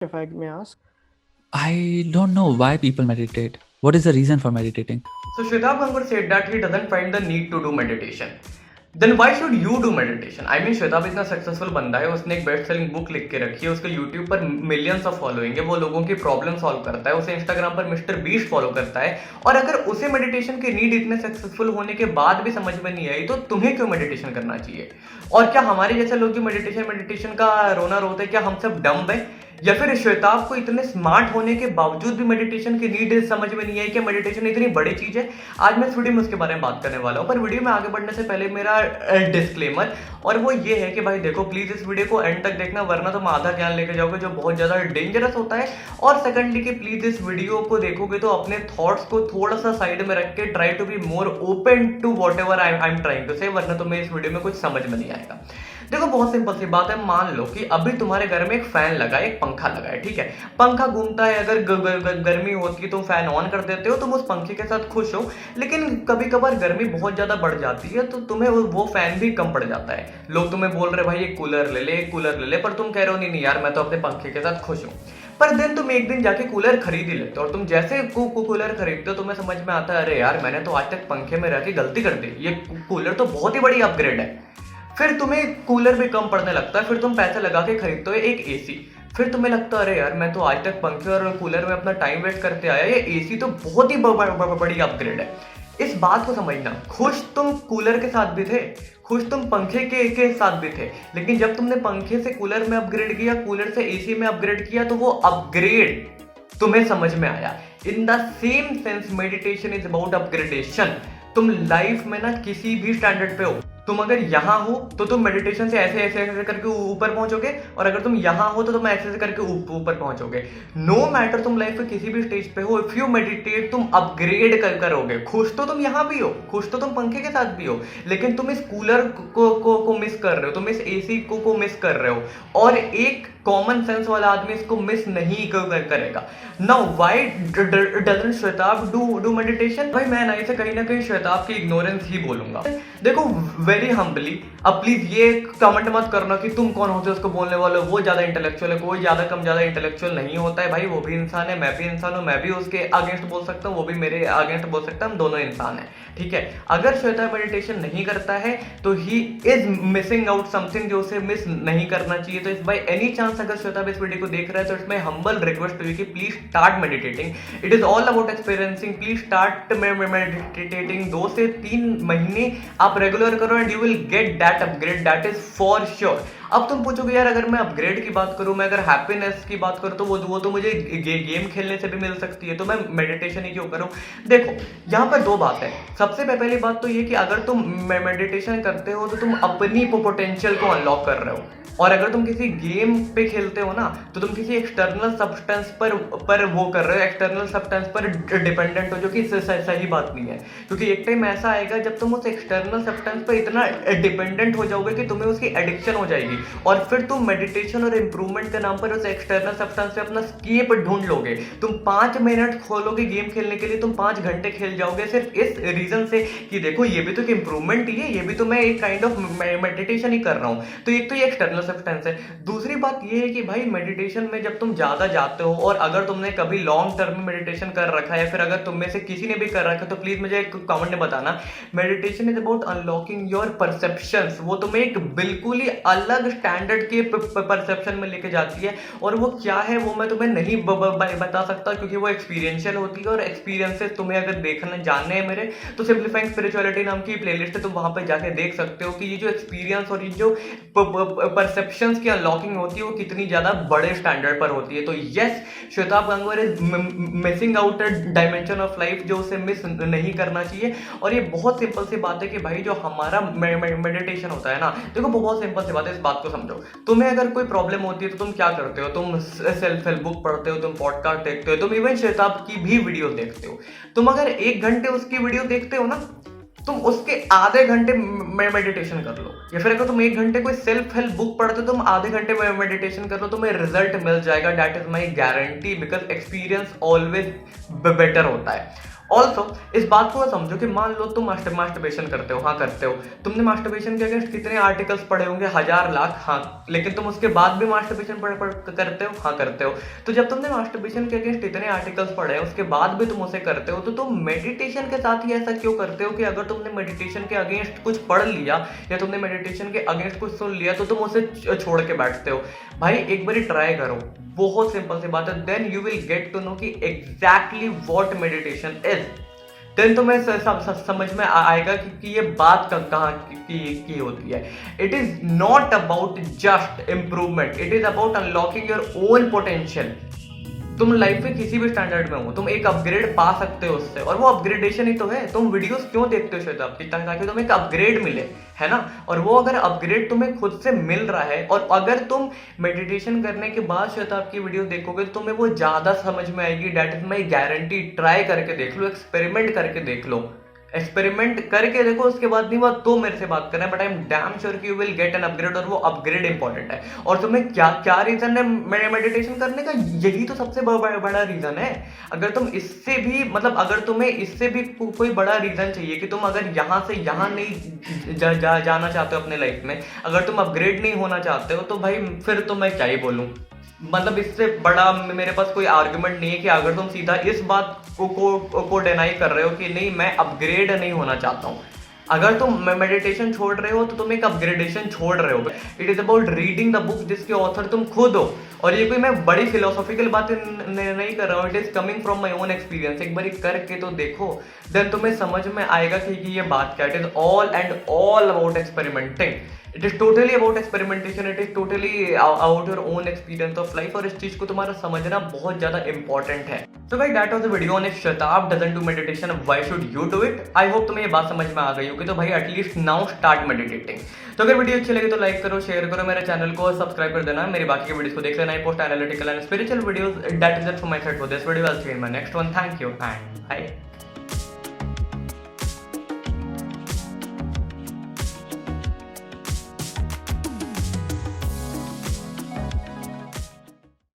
if I may ask? I don't know why people meditate. What is the reason for meditating? So Shwetab Gangur said that he doesn't find the need to do meditation. Then why should you do meditation? I mean Shwetab इतना successful बंदा है, उसने एक best selling book लिख के रखी है, उसके यूट्यूब पर मिलियंस ऑफ फॉलोइंग है, वो लोगों की प्रॉब्लम सॉल्व करता है, उसे इंस्टाग्राम पर मिस्टर बीस्ट फॉलो करता है। और अगर उसे मेडिटेशन की नीड इतने सक्सेसफुल होने के बाद भी समझ में नहीं आई तो तुम्हें क्यों मेडिटेशन करना चाहिए? और क्या हमारे जैसे लोग जो मेडिटेशन का रोना रोते हैं, क्या हम सब डम्ब है? या फिर श्वेताब को इतने स्मार्ट होने के बावजूद भी मेडिटेशन की नीड समझ में नहीं आई कि मेडिटेशन इतनी बड़ी चीज है? आज मैं इस वीडियो में उसके बारे में बात करने वाला हूं। पर वीडियो में आगे बढ़ने से पहले मेरा डिस्क्लेमर, और वो ये है कि भाई देखो, प्लीज इस वीडियो को एंड तक देखना, वरना तुम आधा ज्ञान लेके जाओगे जो बहुत ज्यादा डेंजरस होता है। और सेकंडली कि प्लीज इस वीडियो को देखोगे तो अपने थॉट्स को थोड़ा सा साइड में रख के try to be more open to whatever I am trying to say, वरना तुम्हें इस वीडियो में कुछ समझ में नहीं आएगा। देखो, बहुत सिंपल सी बात है। मान लो कि अभी तुम्हारे घर में एक फैन लगा है, एक पंखा लगा है, ठीक है? पंखा घूमता है, अगर गर्मी होती है तो फैन ऑन कर देते हो, तुम उस पंखे के साथ खुश हो। लेकिन कभी कभार गर्मी बहुत ज्यादा बढ़ जाती है तो तुम्हें वो फैन भी कम पड़ जाता है। लोग तुम्हें बोल रहे भाई एक कूलर ले ले, एक कूलर ले ले, पर तुम कह रहे हो नहीं नहीं यार, मैं तो अपने पंखे के साथ खुश हूँ। पर दिन तुम एक दिन जाके कूलर खरीद ही लेते हो, और तुम जैसे कूलर खरीदते हो तुम्हें समझ में आता है, अरे यार मैंने तो आज तक पंखे में रह के गलती कर दी, ये कूलर तो बहुत ही बड़ी अपग्रेड है। फिर तुम्हें कूलर भी कम पड़ने लगता है, फिर तुम पैसे लगा के खरीदते हो एक एसी। फिर तुम्हें लगता है, अरे यार मैं तो आज तक पंखे और कूलर में अपना टाइम वेस्ट करते आया, ये एसी तो बहुत ही बड़ी अपग्रेड है। इस बात को समझना, खुश तुम कूलर के साथ भी थे, खुश तुम पंखे के साथ भी थे, लेकिन जब तुमने पंखे से कूलर में अपग्रेड किया, कूलर से एसी में अपग्रेड किया, तो वो अपग्रेड तुम्हें समझ में आया। In the same sense meditation is about upgradation. तुम लाइफ में ना किसी भी स्टैंडर्ड पे हो, तुम अगर यहां हो तो तुम मेडिटेशन से ऐसे ऐसे ऐसे करके ऊपर पहुंचोगे, और अगर तुम यहां हो तो तुम ऐसे ऐसे करके ऊपर पहुंचोगे। नो मैटर तुम लाइफ के किसी भी स्टेज पे हो, इफ यू मेडिटेट तुम अपग्रेड करोगे। खुश तो तुम यहां भी हो, खुश तो तुम पंखे के साथ भी हो, लेकिन तुम इस कूलर को मिस कर रहे हो, तुम इस एसी को मिस कर रहे हो, और एक कॉमन सेंस वाला आदमी इसको मिस नहीं करेगा। Now why doesn't Shwetab do meditation? भाई मैं नहीं से कहीं ना कहीं श्वेताब की इग्नोरेंस ही बोलूंगा। देखो, वेरी हम्बली, अब प्लीज ये कमेंट मत करना कि तुम कौन होते हो उसको बोलने वाले, वो ज्यादा इंटेलेक्चुअल है। कोई ज्यादा कम ज्यादा इंटेलेक्चुअल नहीं होता है भाई, वो भी इंसान है, मैं भी इंसान हूं, मैं भी उसके अगेंस्ट बोल सकता हूँ, वो भी मेरे अगेंस्ट बोल सकता है, हम दोनों इंसान हैं, ठीक है? अगर श्वेता मेडिटेशन नहीं करता है तो he is missing out something जो उसे मिस नहीं करना चाहिए। तो इस बाय एनी चांस अगर श्वेता इस वीडियो को देख रहा है तो इसमें हम्बल रिक्वेस्ट टू यू कि please start meditating. It is all about experiencing. Please start meditating. 2 से 3 महीने आप रेगुलर करो and you will get that upgrade, that is for sure. अब तुम पूछोगे यार, अगर मैं अपग्रेड की बात करूं, मैं अगर हैप्पीनेस की बात करूं, तो वो तो मुझे गेम खेलने से भी मिल सकती है, तो मैं मेडिटेशन ही क्यों करूं? देखो, यहाँ पर 2 बात है। सबसे पहली बात तो ये कि अगर तुम मेडिटेशन करते हो तो तुम अपनी पोटेंशियल को अनलॉक कर रहे हो, और अगर तुम किसी गेम पे खेलते हो ना तो तुम किसी एक्सटर्नल सब्सटेंस पर वो कर रहे हो, एक्सटर्नल सब्सटेंस पर डिपेंडेंट हो, जो कि सही बात नहीं है। क्योंकि एक टाइम ऐसा आएगा जब तुम उस एक्सटर्नल सब्सटेंस पर इतना डिपेंडेंट हो जाओगे कि तुम्हें उसकी एडिक्शन हो जाएगी, और फिर तुम मेडिटेशन और इंप्रूवमेंट के नाम पर उस एक्सटर्नल सब्सटेंस से अपना स्केप ढूंढ लोगे। तुम 5 मिनट खोलोगे गेम खेलने के लिए, तुम 5 घंटे खेल जाओगे, सिर्फ इस रीजन से कि देखो ये भी तो एक इंप्रूवमेंट ही है, ये भी तो मैं एक काइंड ऑफ मेडिटेशन ही कर रहा हूं। तो एक तो ये एक्सटर्नल सब्सटेंस है। दूसरी बात ये है कि भाई मेडिटेशन में जब तुम ज्यादा जाते हो, और अगर तुमने कभी लॉन्ग टर्म में मेडिटेशन कर रखा है, या फिर अगर तुम में से किसी ने भी कर रखा है, तो प्लीज मुझे एक कमेंट में बताना। Meditation is about unlocking your perceptions. वो तुम्हें एक बिल्कुल ही अलग स्टैंडर्ड के परसेप्शन में लेके जाती है, और वो क्या है वो मैं तुम्हें नहीं बता सकता, क्योंकि वो एक्सपीरियंशियल होती है। और एक्सपीरियंसेस तुम्हें अगर देखने जानने हैं मेरे, तो सिंप्लीफाइंग स्पिरिचुअलिटी नाम की प्लेलिस्ट है, तुम वहां पे जाके देख सकते हो कि ये जो एक्सपीरियंस और ये जो परसेप्शंस की अनलॉकिंग होती है वो कितनी ज्यादा बड़े स्टैंडर्ड पर होती है। तो yes, Shwetab Gangwar is missing out a dimension of life जो उसे मिस नहीं करना चाहिए। और ये बहुत सिंपल सी बात है कि भाई जो हमारा मेडिटेशन होता है ना, देखो बहुत सिंपल सी बात है, इस बात को समझो। तुम्हें अगर कोई प्रॉब्लम होती है तो तुम क्या करते हो? तुम सेल्फ हेल्प बुक पढ़ते हो, तुम पॉडकास्ट देखते हो, तुम इवन श्वेताब की भी वीडियो देखते हो। तुम अगर 1 घंटे उसकी वीडियो देखते हो ना, तुम उसके आधे घंटे में मेडिटेशन कर लो। या फिर अगर तुम 1 घंटे कोई सेल्फ हेल्प बुक पढ़ते हो, तुम आधे घंटे में मेडिटेशन कर लो, तुम्हें रिजल्ट मिल जाएगा। That is my guarantee, because experience always better होता है। ऑल्सो इस बात को समझो कि मान लो तुम मास्टरबेशन करते हो, हाँ करते हो, तुमने मास्टरबेशन के अगेंस्ट कितने आर्टिकल्स पढ़े होंगे, 1000 लाख, हाँ, लेकिन तुम उसके बाद भी मास्टरबेशन करते हो, हाँ करते हो। तो जब तुमने मास्टरबेशन के अगेंस्ट इतने आर्टिकल्स पढ़े हैं उसके बाद भी तुम उसे करते हो, तो तुम मेडिटेशन के साथ ही ऐसा क्यों करते हो कि अगर तुमने मेडिटेशन के अगेंस्ट कुछ पढ़ लिया या तुमने मेडिटेशन के अगेंस्ट कुछ सुन लिया तो तुम उसे छोड़ के बैठते हो। भाई एक बार ट्राई करो, बहुत सिंपल सी बात है, then you will get to know कि exactly what meditation is. Then तुम्हें समझ में आएगा कि ये बात कहाँ की होती है। It is not about just improvement, it is about unlocking your own potential. तुम लाइफ में किसी भी स्टैंडर्ड में हो, तुम एक अपग्रेड पा सकते हो उससे, और वो अपग्रेडेशन ही तो है। तुम वीडियोस क्यों देखते हो श्वेता, ताकि तुम्हें एक अपग्रेड मिले, है ना। और वो अगर अपग्रेड तुम्हें खुद से मिल रहा है, और अगर तुम मेडिटेशन करने के बाद श्वेता आपकी वीडियो देखोगे तो तुम्हें वो ज्यादा समझ में आएगी। That is my guarantee. Try करके देख लो, एक्सपेरिमेंट करके देख लो, एक्सपेरिमेंट करके देखो, उसके बाद नहीं बात तो मेरे से बात करना है, but I am damn sure कि you will get an upgrade, और वो अपग्रेड इंपॉर्टेंट है। और तुम्हें क्या रीजन है मेडिटेशन करने का, यही तो सबसे बड़ा रीजन है। अगर तुम इससे भी अगर तुम्हें इससे भी कोई बड़ा रीजन चाहिए कि तुम अगर यहाँ से यहाँ नहीं जाना चाहते हो अपने लाइफ में, अगर तुम अपग्रेड नहीं होना चाहते हो, तो भाई फिर तो मैं क्या ही बोलूँ। इससे बड़ा मेरे पास कोई आर्गुमेंट नहीं है कि अगर तुम सीधा इस बात को डिनाई कर रहे हो कि नहीं मैं अपग्रेड नहीं होना चाहता हूँ। अगर तुम मेडिटेशन छोड़ रहे हो तो तुम एक अपग्रेडेशन छोड़ रहे हो। It is about reading the book जिसके ऑथर तुम खुद हो। और ये कोई मैं बड़ी फिलोसॉफिकल बातें नहीं कर रहा हूँ, it is coming from my own experience. एक बार करके तो देखो, देन तुम्हें समझ में आएगा कि ये बात क्या। It is all and all about experimenting. It is totally about experimentation, it is totally about your own experience of life, और इस चीज को तुम्हारा समझना बहुत ज्यादा इंपॉर्टेंट है। So guys, that was the video on if Shwetabh doesn't do meditation, why should you do it? I hope तुम्हें ये बात समझ में आ गई होगी। तो भाई एटलीस्ट नाउ स्टार्ट मेडिटेटिंग। तो अगर वीडियो अच्छी लगी तो लाइक करो, शेयर करो, मेरे चैनल को सब्सक्राइब कर देना, मेरी बाकी के वीडियोस को देख लेना, post analytical and spiritual videos. That is it for my side for this video. I will see you in my next one. Thank you and bye.